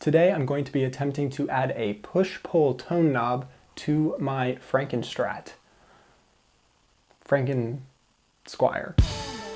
Today I'm going to be attempting to add a push-pull tone knob to my FrankenStrat. Squier.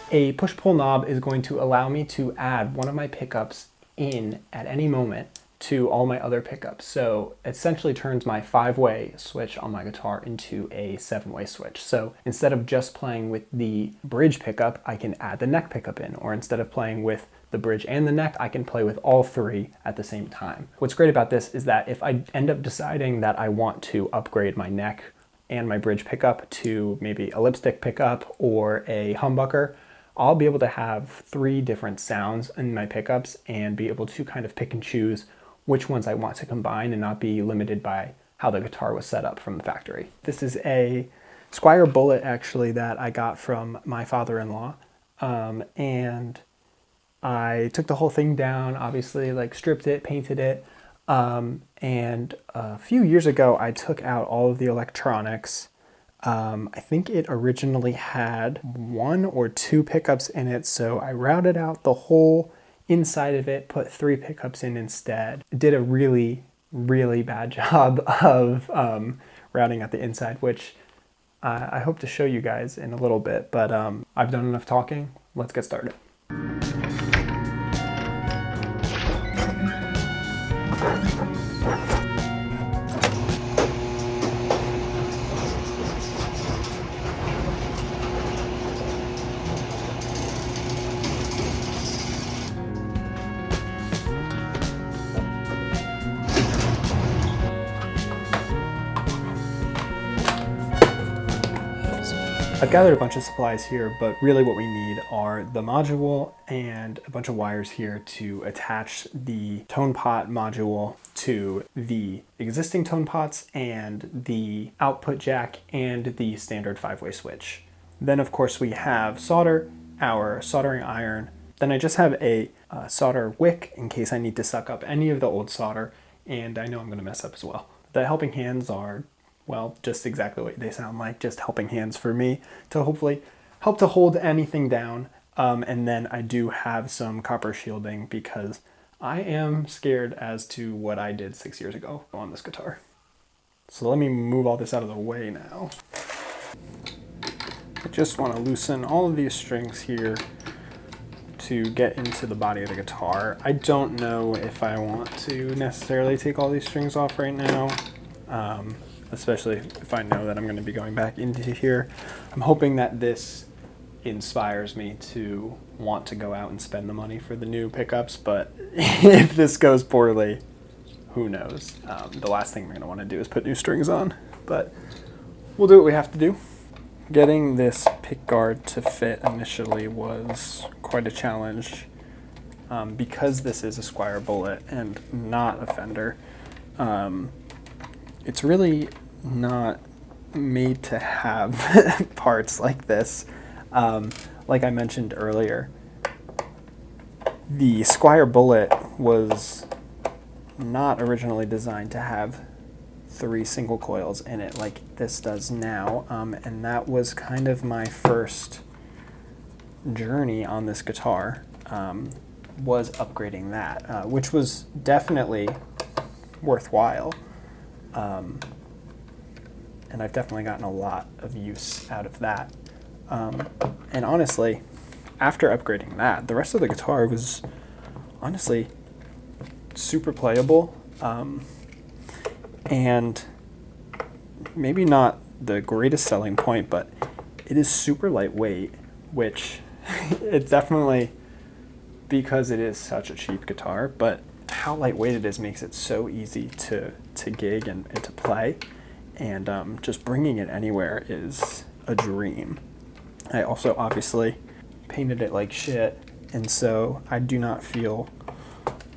A push-pull knob is going to allow me to add one of my pickups in at any moment to all my other pickups. So it essentially turns my 5-way switch on my guitar into a 7-way switch. So instead of just playing with the bridge pickup, I can add the neck pickup in, or instead of playing with the bridge and the neck, I can play with all three at the same time. What's great about this is that if I end up deciding that I want to upgrade my neck and my bridge pickup to maybe a lipstick pickup or a humbucker, I'll be able to have 3 different sounds in my pickups and be able to kind of pick and choose which ones I want to combine and not be limited by how the guitar was set up from the factory. This is a Squier Bullet actually that I got from my father-in-law, and I took the whole thing down, obviously, like stripped it, painted it, and a few years ago I took out all of the electronics. I think it originally had 1 or 2 pickups in it, so I routed out the whole inside of it, put 3 pickups in instead. It did a really, really bad job of routing out the inside, which I hope to show you guys in a little bit, but I've done enough talking. Let's get started. I've gathered a bunch of supplies here, but really what we need are the module and a bunch of wires here to attach the tone pot module to the existing tone pots and the output jack and the standard 5-way switch. Then of course we have solder, our soldering iron. Then I just have a solder wick in case I need to suck up any of the old solder, and I know I'm going to mess up as well. The helping hands are, well, just exactly what they sound like, just helping hands for me to hopefully help to hold anything down. And then I do have some copper shielding because I am scared as to what I did 6 years ago on this guitar. So let me move all this out of the way now. I just want to loosen all of these strings here to get into the body of the guitar. I don't know if I want to necessarily take all these strings off right now. Especially if I know that I'm going to be going back into here. I'm hoping that this inspires me to want to go out and spend the money for the new pickups, but if this goes poorly, who knows? The last thing we're going to want to do is put new strings on, but we'll do what we have to do. Getting this pick guard to fit initially was quite a challenge because this is a Squier Bullet and not a Fender. It's really not made to have parts like this. Like I mentioned earlier, the Squier Bullet was not originally designed to have 3 single coils in it like this does now, and that was kind of my first journey on this guitar, was upgrading that, which was definitely worthwhile. And I've definitely gotten a lot of use out of that. And honestly, after upgrading that, the rest of the guitar was honestly super playable. And maybe not the greatest selling point, but it is super lightweight, which it's definitely because it is such a cheap guitar, but how lightweight it is makes it so easy to gig and to play, and just bringing it anywhere is a dream. I also obviously painted it like shit, and so I do not feel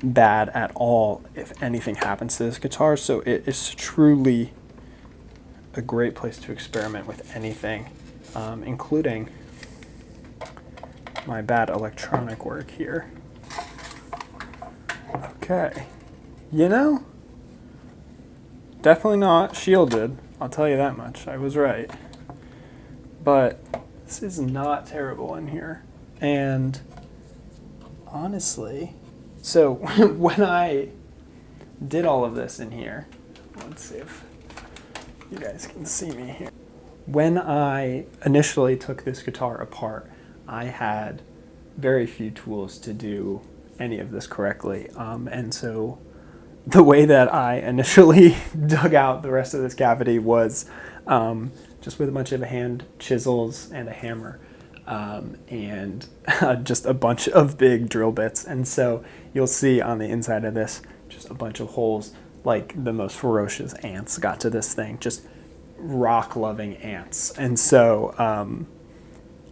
bad at all if anything happens to this guitar, so it is truly a great place to experiment with anything, including my bad electronic work here. Okay, you know, definitely not shielded, I'll tell you that much. I was right. But this is not terrible in here. And honestly, so when I did all of this in here. Let's see if you guys can see me here. When I initially took this guitar apart, I had very few tools to do any of this correctly. And so the way that I initially dug out the rest of this cavity was just with a bunch of hand chisels and a hammer and just a bunch of big drill bits. And so you'll see on the inside of this just a bunch of holes, like the most ferocious ants got to this thing, just rock-loving ants. And so,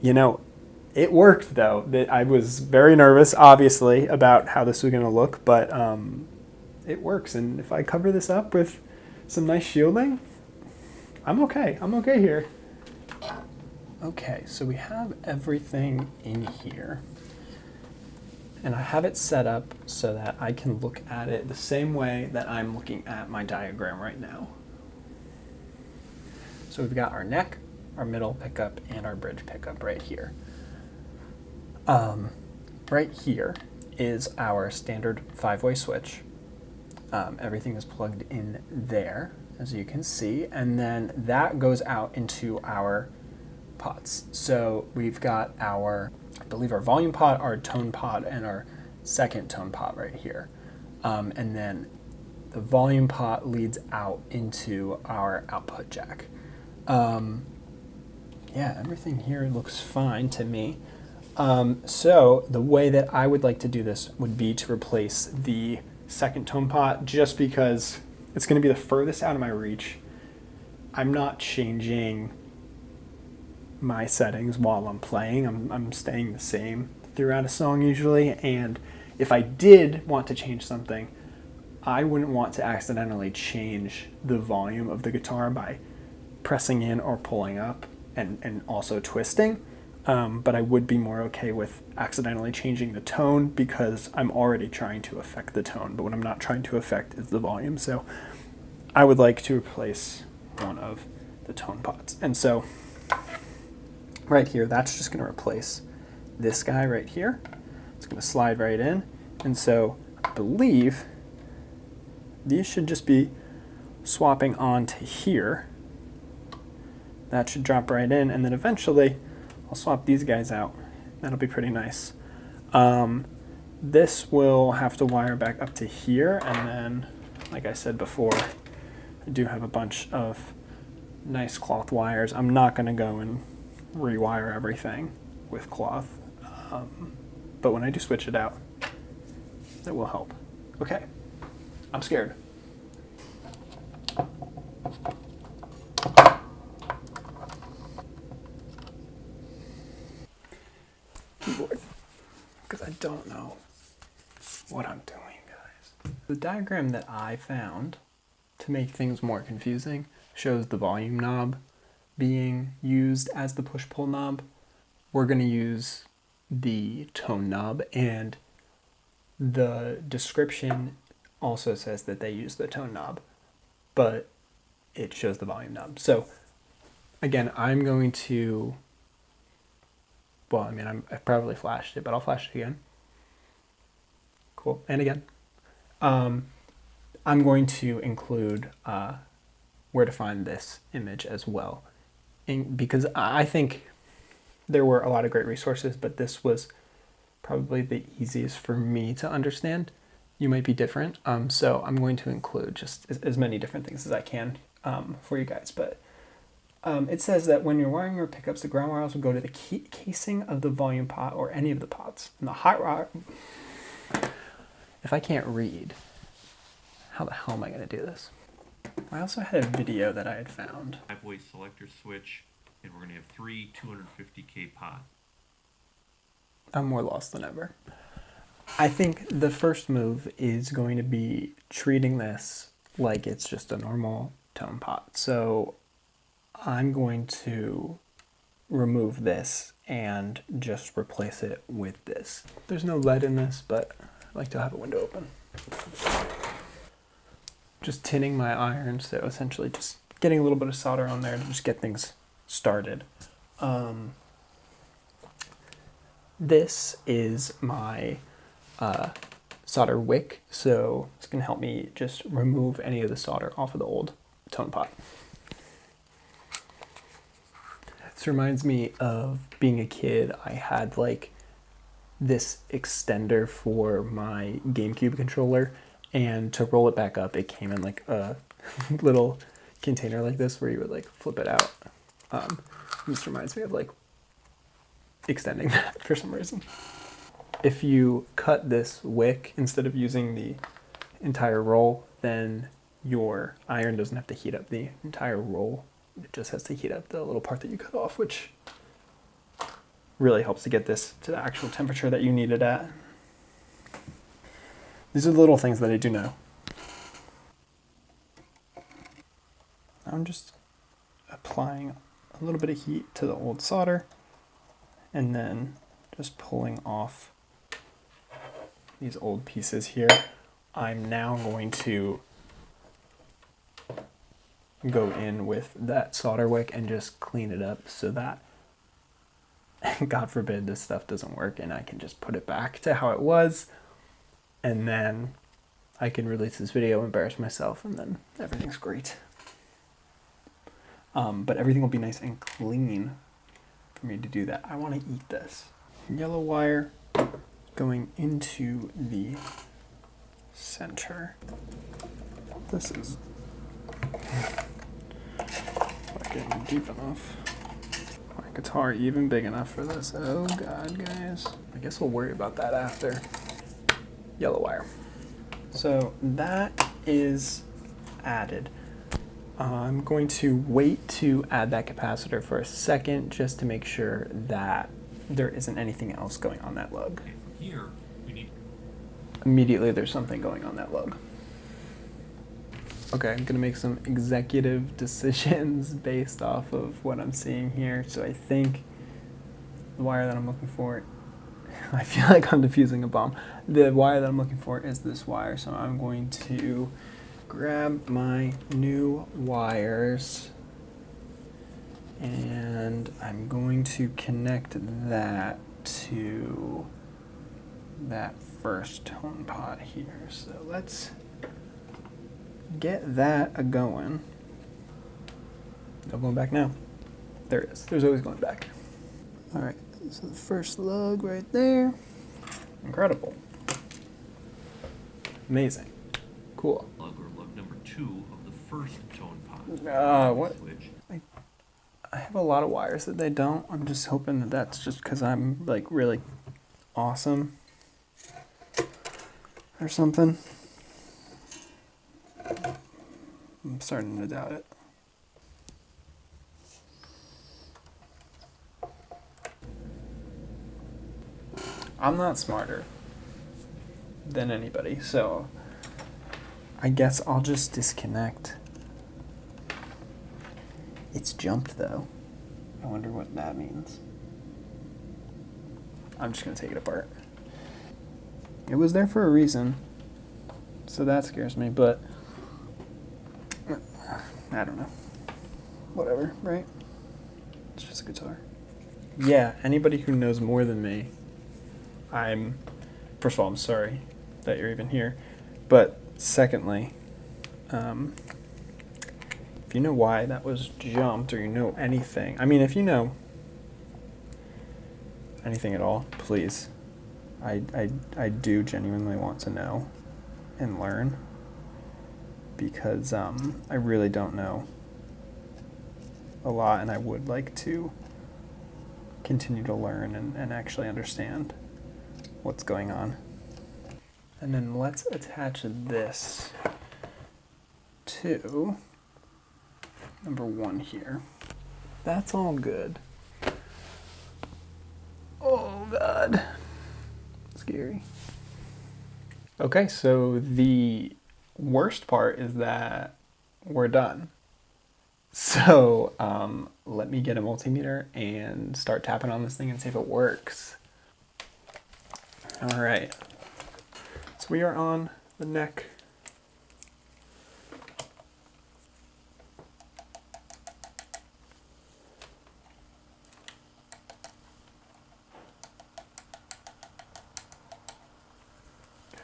you know, it worked though. I was very nervous, obviously, about how this was going to look, but it works. And if I cover this up with some nice shielding, I'm okay. I'm okay here. Okay, so we have everything in here. And I have it set up so that I can look at it the same way that I'm looking at my diagram right now. So we've got our neck, our middle pickup, and our bridge pickup right here. Right here is our standard 5-way switch. Everything is plugged in there, as you can see, and then that goes out into our pots. So we've got our, I believe, our volume pot, our tone pot, and our second tone pot right here. And then the volume pot leads out into our output jack. Yeah, everything here looks fine to me. So the way that I would like to do this would be to replace the second tone pot, just because it's going to be the furthest out of my reach. I'm not changing my settings while I'm playing. I'm staying the same throughout a song usually, and if I did want to change something, I wouldn't want to accidentally change the volume of the guitar by pressing in or pulling up and also twisting. But I would be more okay with accidentally changing the tone, because I'm already trying to affect the tone, but what I'm not trying to affect is the volume. So I would like to replace one of the tone pots. And so right here, that's just going to replace this guy right here. It's going to slide right in. And so I believe these should just be swapping on to here. That should drop right in, and then eventually I'll swap these guys out. That'll be pretty nice. This will have to wire back up to here, and then, like I said before, I do have a bunch of nice cloth wires. I'm not going to go and rewire everything with cloth, but when I do switch it out, it will help. Okay, I'm scared. Keyboard, because I don't know what I'm doing, guys. The diagram that I found to make things more confusing shows the volume knob being used as the push-pull knob. We're going to use the tone knob, and the description also says that they use the tone knob, but it shows the volume knob. So again, I'm going to, well, I mean, I've probably flashed it, but I'll flash it again. Cool, and again. I'm going to include where to find this image as well, because I think there were a lot of great resources, but this was probably the easiest for me to understand. You might be different, so I'm going to include just as many different things as I can for you guys. But it says that when you're wiring your pickups, the ground wires will go to the casing of the volume pot or any of the pots. And the hot wire, if I can't read, how the hell am I going to do this? I also had a video that I had found. 5-way selector switch, and we're going to have 3 250K pots. I'm more lost than ever. I think the first move is going to be treating this like it's just a normal tone pot. So I'm going to remove this and just replace it with this. There's no lead in this, but I like to have a window open. Just tinning my iron, so essentially just getting a little bit of solder on there to just get things started. This is my solder wick, so it's going to help me just remove any of the solder off of the old tone pot. This reminds me of being a kid. I had like this extender for my GameCube controller, and to roll it back up, it came in like a little container like this where you would like flip it out. This reminds me of like extending that for some reason. If you cut this wick instead of using the entire roll, then your iron doesn't have to heat up the entire roll. It just has to heat up the little part that you cut off, which really helps to get this to the actual temperature that you need it at. These are the little things that I do know. I'm just applying a little bit of heat to the old solder and then just pulling off these old pieces here. I'm now going to go in with that solder wick and just clean it up so that, God forbid, this stuff doesn't work and I can just put it back to how it was, and then I can release this video, embarrass myself, and then everything's great. But everything will be nice and clean for me to do that. I want to eat this. Yellow wire going into the center. This is not getting deep enough. My guitar even big enough for this? Oh God, guys. I guess we'll worry about that after. Yellow wire. So that is added. I'm going to wait to add that capacitor for a second just to make sure that there isn't anything else going on that lug. Okay, from here, we need... Immediately there's something going on that lug. Okay, I'm gonna make some executive decisions based off of what I'm seeing here. So I think the wire that I'm looking for, I feel like I'm diffusing a bomb. The wire that I'm looking for is this wire, so I'm going to grab my new wires and I'm going to connect that to that first tone pot here. So let's get that a-going. No going back now. There it is. There's always going back. All right, so the first lug right there. Incredible. Amazing. Cool. Lug or lug number 2 of the first tone pot. What? Switch. I have a lot of wires that they don't. I'm just hoping that that's just because I'm like really awesome or something. I'm starting to doubt it. I'm not smarter than anybody, so I guess I'll just disconnect. It's jumped though. I wonder what that means. I'm just gonna take it apart. It was there for a reason, so that scares me, but I don't know. Whatever, right? It's just a guitar. Yeah, anybody who knows more than me, first of all, I'm sorry that you're even here, but secondly, if you know why that was jumped, or you know anything, I mean, if you know anything at all, please. I do genuinely want to know and learn, because I really don't know a lot, and I would like to continue to learn and actually understand what's going on. And then let's attach this to number 1 here. That's all good. Oh God, scary. Okay, so the worst part is that we're done. So let me get a multimeter and start tapping on this thing and see if it works. All right, so we are on the neck.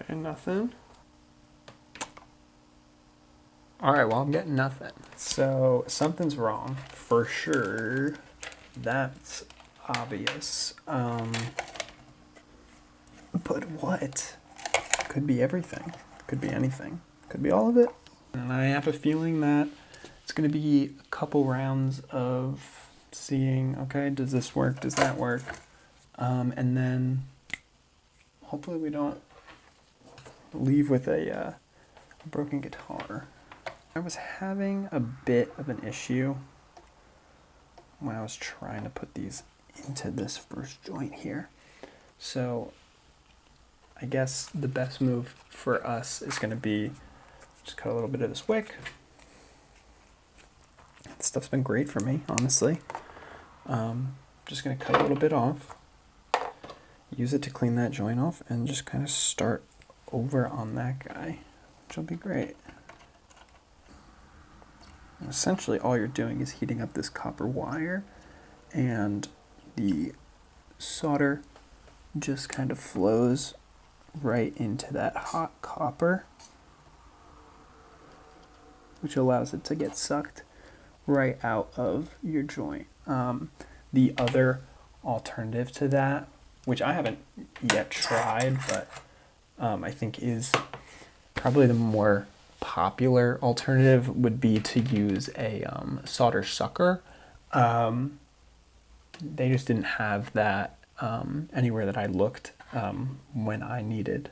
Okay, nothing. All right, well, I'm getting nothing. So something's wrong for sure. That's obvious. But what? Could be everything. Could be anything. Could be all of it. And I have a feeling that it's going to be a couple rounds of seeing, okay, does this work? Does that work? And then hopefully we don't leave with a broken guitar. I was having a bit of an issue when I was trying to put these into this first joint here. So I guess the best move for us is going to be just cut a little bit of this wick. This stuff's been great for me, honestly. Just going to cut a little bit off, use it to clean that joint off, and just kind of start over on that guy, which will be great. And essentially all you're doing is heating up this copper wire, and the solder just kind of flows right into that hot copper, which allows it to get sucked right out of your joint. The other alternative to that, which I haven't yet tried, but I think is probably the more popular alternative, would be to use a solder sucker. They just didn't have that anywhere that I looked when I needed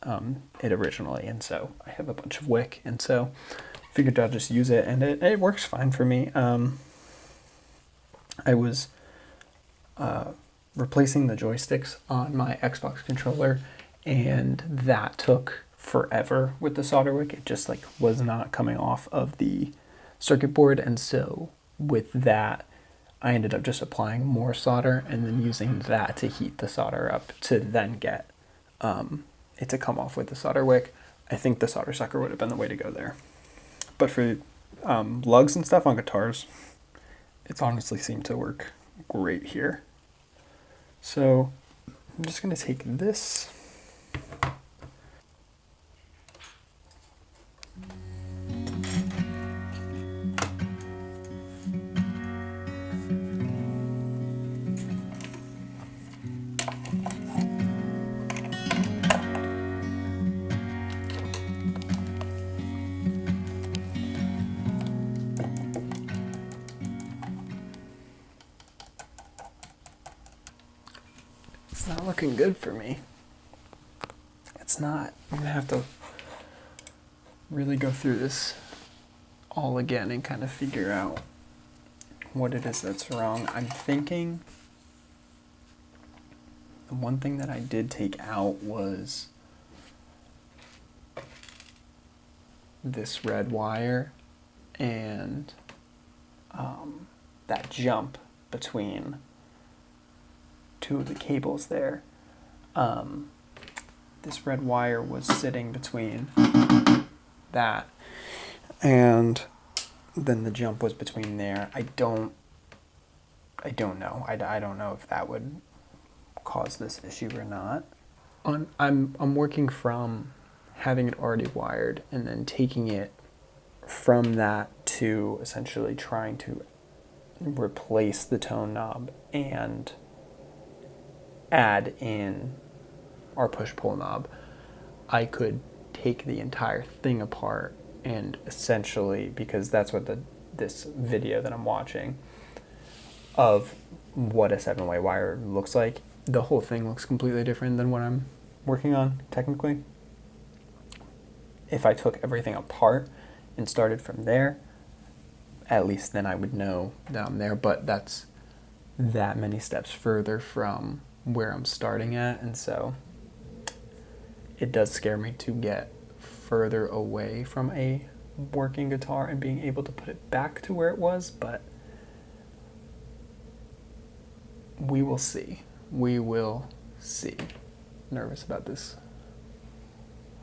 it originally, and so I have a bunch of wick, and so figured I'll just use it, and it works fine for me. I was replacing the joysticks on my Xbox controller, and that took forever with the solder wick. It just like was not coming off of the circuit board, and so with that I ended up just applying more solder and then using that to heat the solder up to then get it to come off with the solder wick. I think the solder sucker would have been the way to go there. But for lugs and stuff on guitars, it's honestly seemed to work great here. So I'm just going to take this. It's not looking good for me. It's not. I'm going to have to really go through this all again and kind of figure out what it is that's wrong. I'm thinking the one thing that I did take out was this red wire and that jump between two of the cables there. This red wire was sitting between that, and then the jump was between there. I don't know. I don't know if that would cause this issue or not. I'm working from having it already wired and then taking it from that to essentially trying to replace the tone knob and add in our push-pull knob. I could take the entire thing apart and essentially, because that's what this video that I'm watching of what a 7-way wire looks like, the whole thing looks completely different than what I'm working on technically. If I took everything apart and started from there, at least then I would know that I'm there, but that's that many steps further from where I'm starting at, and so it does scare me to get further away from a working guitar and being able to put it back to where it was, but we will see. We will see. Nervous about this.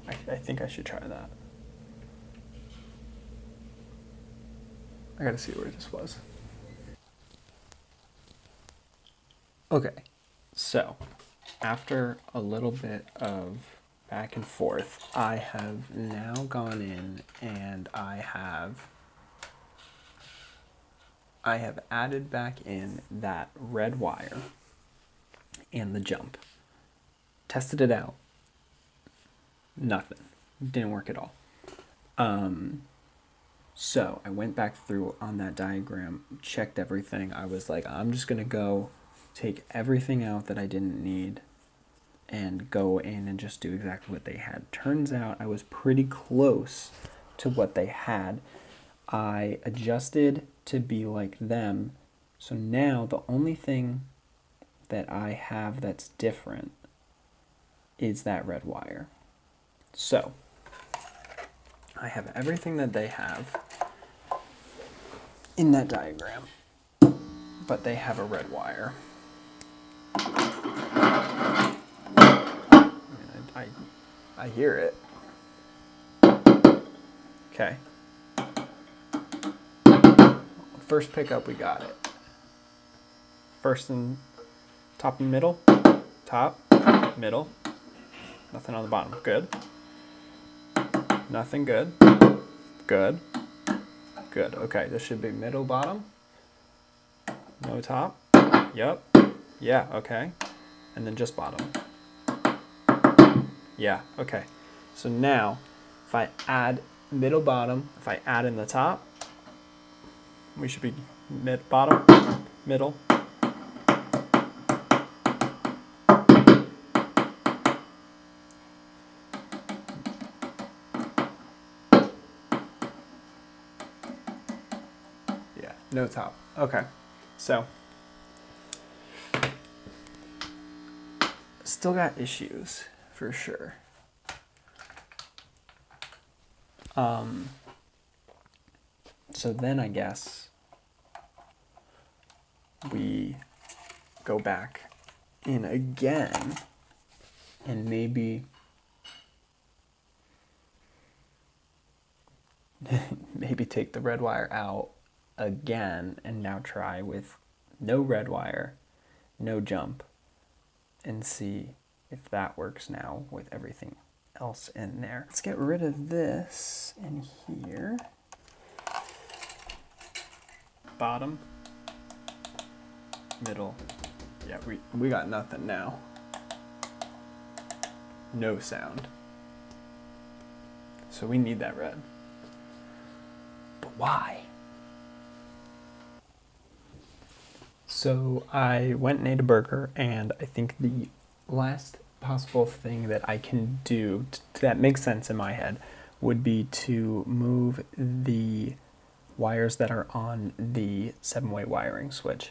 I think I should try that. I gotta see where this was. Okay, so after a little bit of back and forth, I have now gone in and I have added back in that red wire and the jump. Tested it out. Nothing. Didn't work at all. So I went back through on that diagram, checked everything. I was like, I'm just going to go take everything out that I didn't need and go in and just do exactly what they had. Turns out I was pretty close to what they had. I adjusted to be like them. So now the only thing that I have that's different is that red wire. So I have everything that they have in that diagram, but they have a red wire. I hear it. Okay. First pickup, we got it. First and top and middle, top, middle. Nothing on the bottom. Good. Nothing. Good. Good. Good. Okay, this should be middle, bottom. No top. Yep. Yeah, okay. And then just bottom. Yeah, okay. So now, if I add middle, bottom, if I add in the top, we should be bottom, middle. Yeah, no top. Okay, so still got issues for sure. So then I guess we go back in again and maybe take the red wire out again and now try with no red wire, no jump, and see if that works now with everything else in there. Let's get rid of this in here. Bottom, middle. Yeah, we got nothing now. No sound. So we need that red. But why? So I went and ate a burger, and I think the last possible thing that I can do that makes sense in my head would be to move the wires that are on the 7-way wiring switch.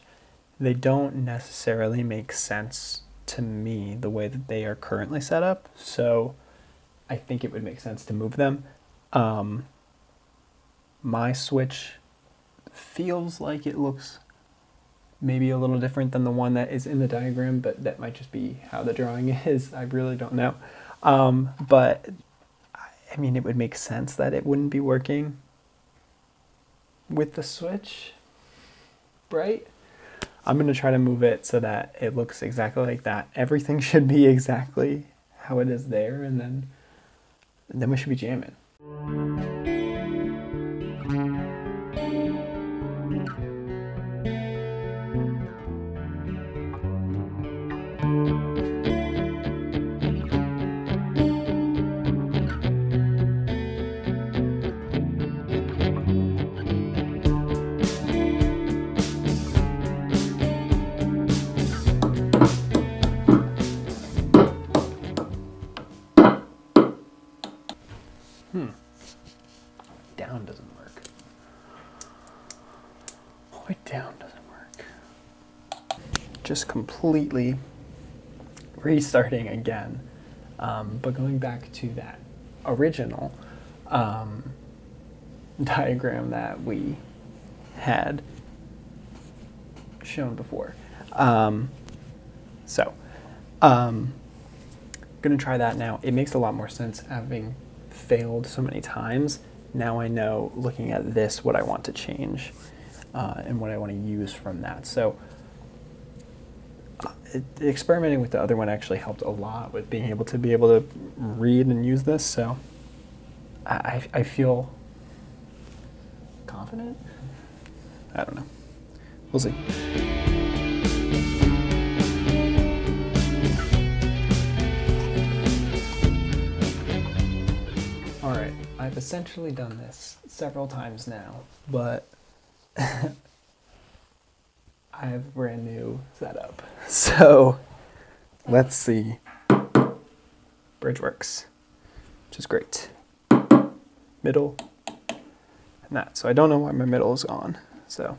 They don't necessarily make sense to me the way that they are currently set up, so I think it would make sense to move them. My switch feels like it looks maybe a little different than the one that is in the diagram, but that might just be how the drawing is. I really don't know. But I mean, it would make sense that it wouldn't be working with the switch, right? I'm going to try to move it so that it looks exactly like that. Everything should be exactly how it is there, and then we should be jamming. Down doesn't work. Why down doesn't work? Just completely restarting again, but going back to that original diagram that we had shown before. Gonna try that now. It makes a lot more sense having failed so many times. Now I know, looking at this, what I want to change and what I want to use from that. So experimenting with the other one actually helped a lot with being able to read and use this. So I feel confident. I don't know. We'll see. All right, I've essentially done this several times now, but I have a brand new setup. So let's see. Bridge works, which is great. Middle, and that. So I don't know why my middle is on, so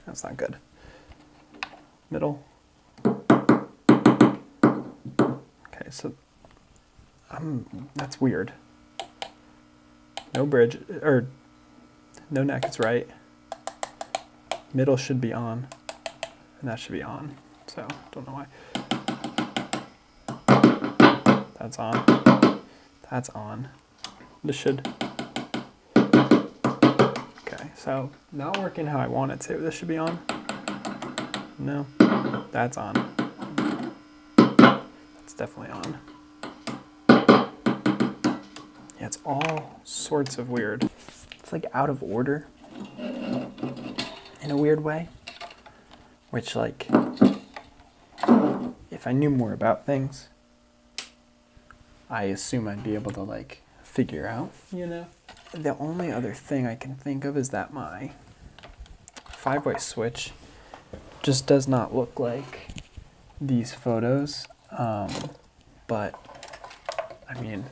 that's not good. Middle. Okay, so that's weird. No bridge, or no neck is right. Middle should be on, and that should be on. So don't know why. That's on. That's on. This should. Okay, so not working how I want it to. This should be on. No, that's on. That's definitely on. Yeah, it's all sorts of weird. It's like out of order in a weird way, which, like, if I knew more about things, I assume I'd be able to, like, figure out, you know? The only other thing I can think of is that my 5-way switch just does not look like these photos, but I mean,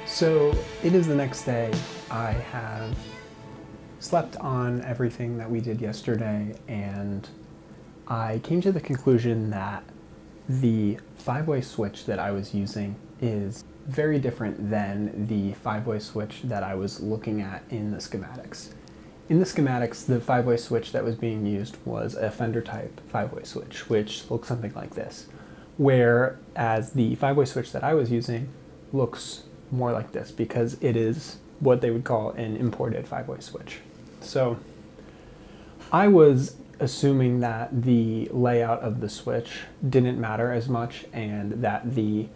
So it is the next day. I have slept on everything that we did yesterday, and I came to the conclusion that the 5-way switch that I was using is very different than the 5-way switch that I was looking at in the schematics. In the schematics, the 5-way switch that was being used was a fender type 5-way switch, which looks something like this, whereas the 5-way switch that I was using looks more like this because it is what they would call an imported 5-way switch. So I was assuming that the layout of the switch didn't matter as much and that the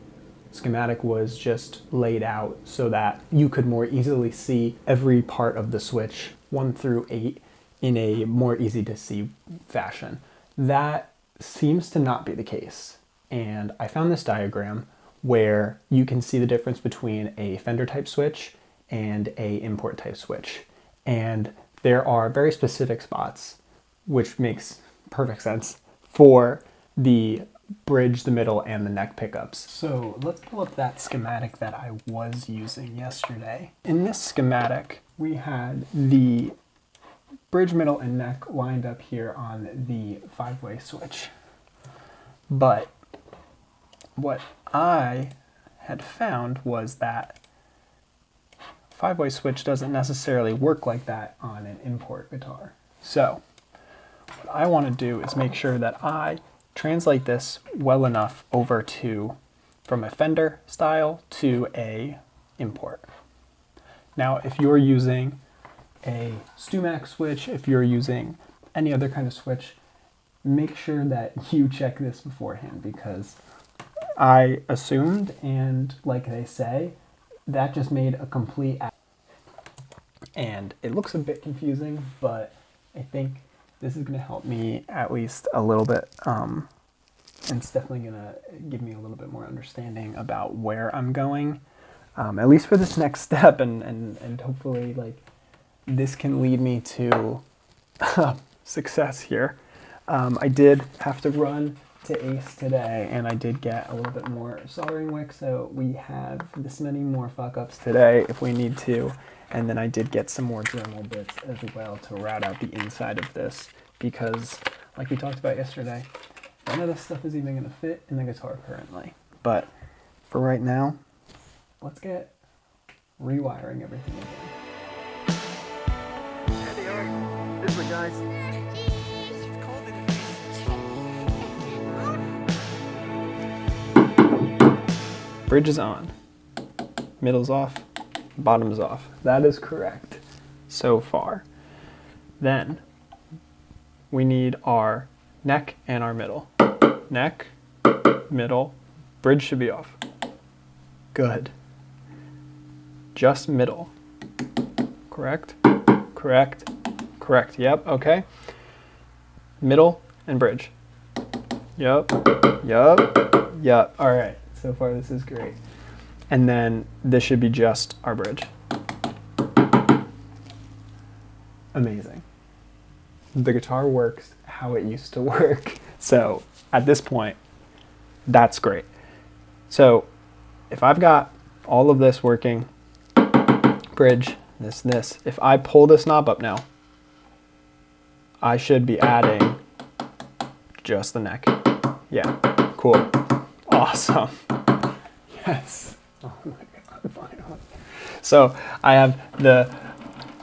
schematic was just laid out so that you could more easily see every part of the switch 1 through 8 in a more easy to see fashion. That seems to not be the case. And I found this diagram where you can see the difference between a fender type switch and a import type switch. And there are very specific spots, which makes perfect sense, for the bridge, the middle, and the neck pickups. So let's pull up that schematic that I was using yesterday. In this schematic, we had the bridge, middle, and neck lined up here on the 5-way switch. But what I had found was that 5-way switch doesn't necessarily work like that on an import guitar. So what I want to do is make sure that I translate this well enough over to from a Fender style to a import. Now, if you're using a StewMac switch, if you're using any other kind of switch, make sure that you check this beforehand, because I assumed, and like they say, that just made a complete and it looks a bit confusing, but I think this is going to help me at least a little bit, and it's definitely going to give me a little bit more understanding about where I'm going, at least for this next step, and hopefully, like, this can lead me to success here. I did have to run to Ace today, and I did get a little bit more soldering wick, so we have this many more fuck-ups today if we need to. And then I did get some more Dremel bits as well to route out the inside of this, because like we talked about yesterday, none of this stuff is even going to fit in the guitar currently. But for right now, let's get rewiring everything again. Hey, they are. This one, guys. Bridge is on. Middle's off. Bottom's off. That is correct so far. Then we need our neck and our middle. Neck, middle, bridge should be off. Good. Just middle. Correct, correct, correct. Yep, okay. Middle and bridge. Yep, yep, yep. All right, so far this is great. And then this should be just our bridge. Amazing. The guitar works how it used to work. So at this point, that's great. So if I've got all of this working, bridge, this, if I pull this knob up now, I should be adding just the neck. Yeah, cool, awesome. Yes, oh my God, finally. So I have the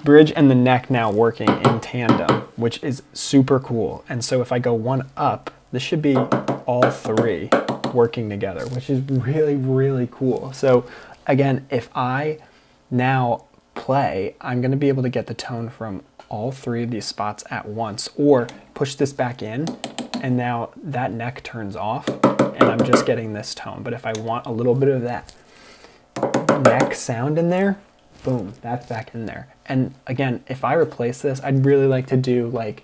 bridge and the neck now working in tandem, which is super cool. And so if I go one up, this should be all three working together, which is really, really cool. So again, if I now play, I'm gonna be able to get the tone from all three of these spots at once, or push this back in, and now that neck turns off, and I'm just getting this tone. But if I want a little bit of that neck sound in there, boom, that's back in there. And again, if I replace this, I'd really like to do like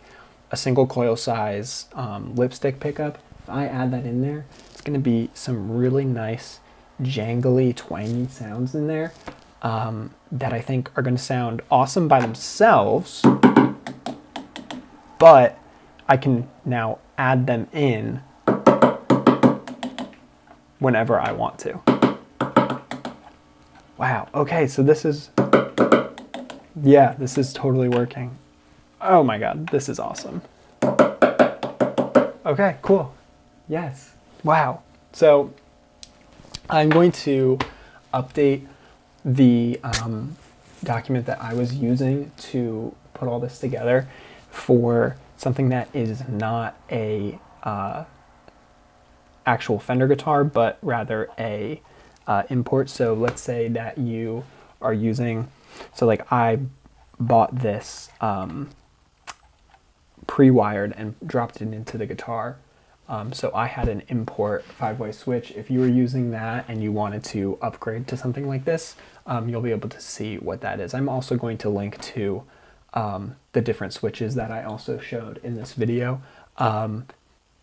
a single coil size lipstick pickup. If I add that in there, it's gonna be some really nice jangly, twangy sounds in there that I think are gonna sound awesome by themselves, but I can now add them in whenever I want to. Wow, okay, so this is, yeah, this is totally working. Oh my God, this is awesome. Okay, cool. Yes, wow. So I'm going to update the document that I was using to put all this together for something that is not a actual Fender guitar, but rather a import. So let's say that you are using, so like I bought this pre-wired and dropped it into the guitar. So I had an import 5-way switch. If you were using that and you wanted to upgrade to something like this, you'll be able to see what that is. I'm also going to link to the different switches that I also showed in this video.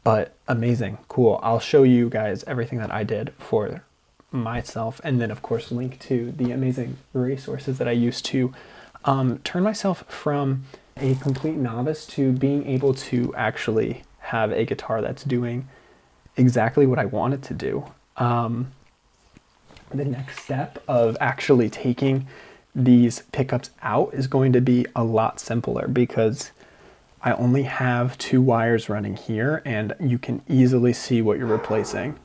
But amazing, cool. I'll show you guys everything that I did for myself, and then of course link to the amazing resources that I used to turn myself from a complete novice to being able to actually have a guitar that's doing exactly what I want it to do. The next step of actually taking these pickups out is going to be a lot simpler, because I only have 2 wires running here, and you can easily see what you're replacing.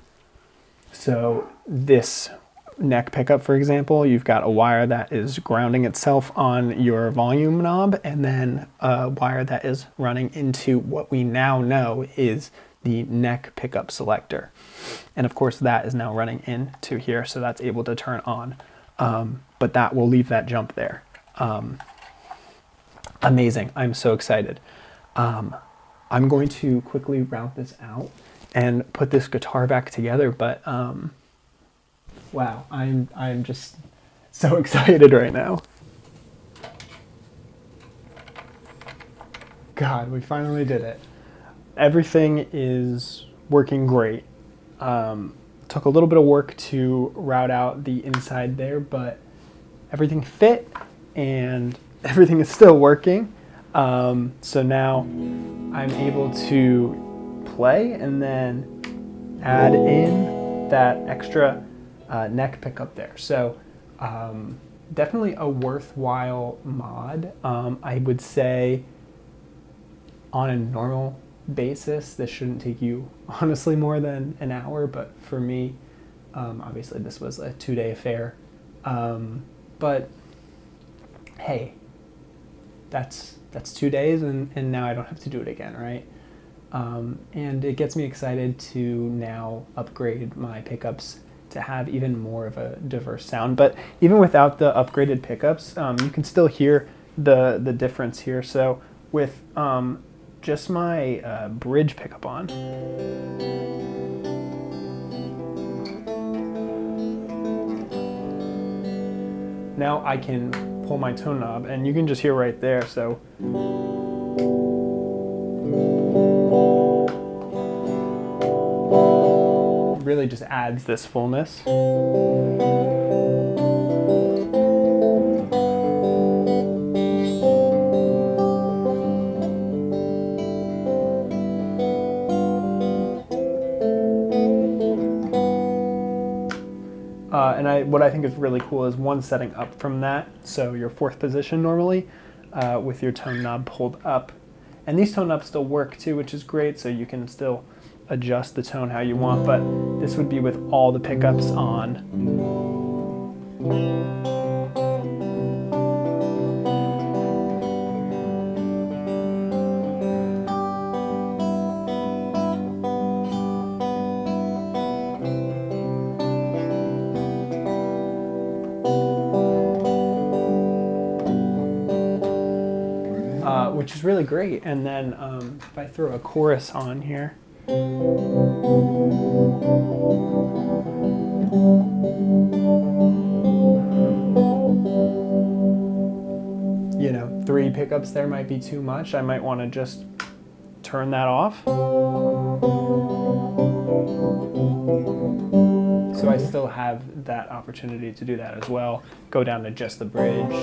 So this neck pickup, for example, you've got a wire that is grounding itself on your volume knob, and then a wire that is running into what we now know is the neck pickup selector. And of course that is now running into here, so that's able to turn on. But that will leave that jump there. Amazing, I'm so excited. I'm going to quickly route this out and put this guitar back together, but wow, I'm just so excited right now. God, we finally did it. Everything is working great. Took a little bit of work to route out the inside there, but everything fit and everything is still working. So now I'm able to play and then add in that extra neck pickup there. So definitely a worthwhile mod. I would say on a normal basis, this shouldn't take you honestly more than an hour, but for me, obviously this was a 2-day affair. But hey, that's 2 days, and now I don't have to do it again, right? And it gets me excited to now upgrade my pickups to have even more of a diverse sound. But even without the upgraded pickups, you can still hear the difference here. So with just my bridge pickup on, now I can pull my tone knob, and you can just hear right there. So it really just adds this fullness. And what I think is really cool is one setting up from that, so your fourth position normally, with your tone knob pulled up. And these tone knobs still work too, which is great, so you can still adjust the tone how you want, but this would be with all the pickups on. Which is really great. And then if I throw a chorus on here, you know, 3 pickups there might be too much. I might want to just turn that off. So I still have that opportunity to do that as well. Go down to just the bridge.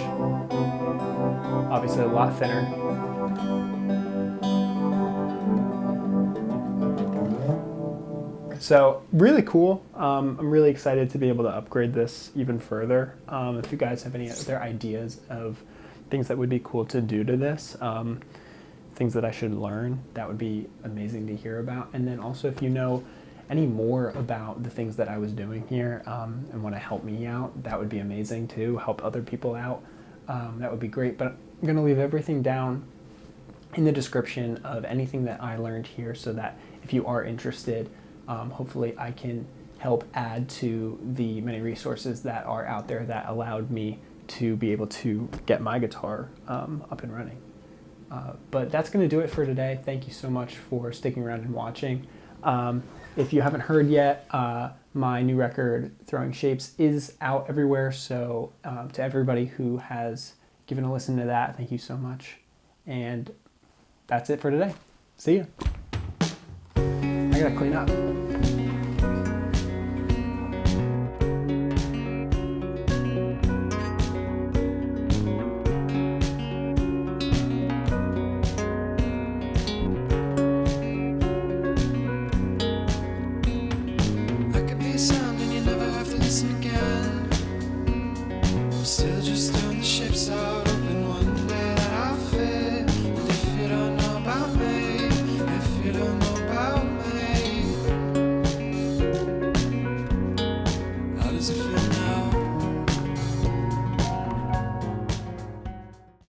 Obviously a lot thinner. So really cool. I'm really excited to be able to upgrade this even further. If you guys have any other ideas of things that would be cool to do to this, things that I should learn, that would be amazing to hear about. And then also if you know any more about the things that I was doing here and want to help me out, that would be amazing too. Help other people out. That would be great. But I'm going to leave everything down in the description of anything that I learned here, so that if you are interested, hopefully I can help add to the many resources that are out there that allowed me to be able to get my guitar up and running. But that's going to do it for today. Thank you so much for sticking around and watching. If you haven't heard yet, my new record, Throwing Shapes, is out everywhere. So to everybody who has given a listen to that, thank you so much. And that's it for today. See ya. I gotta clean up. I could be some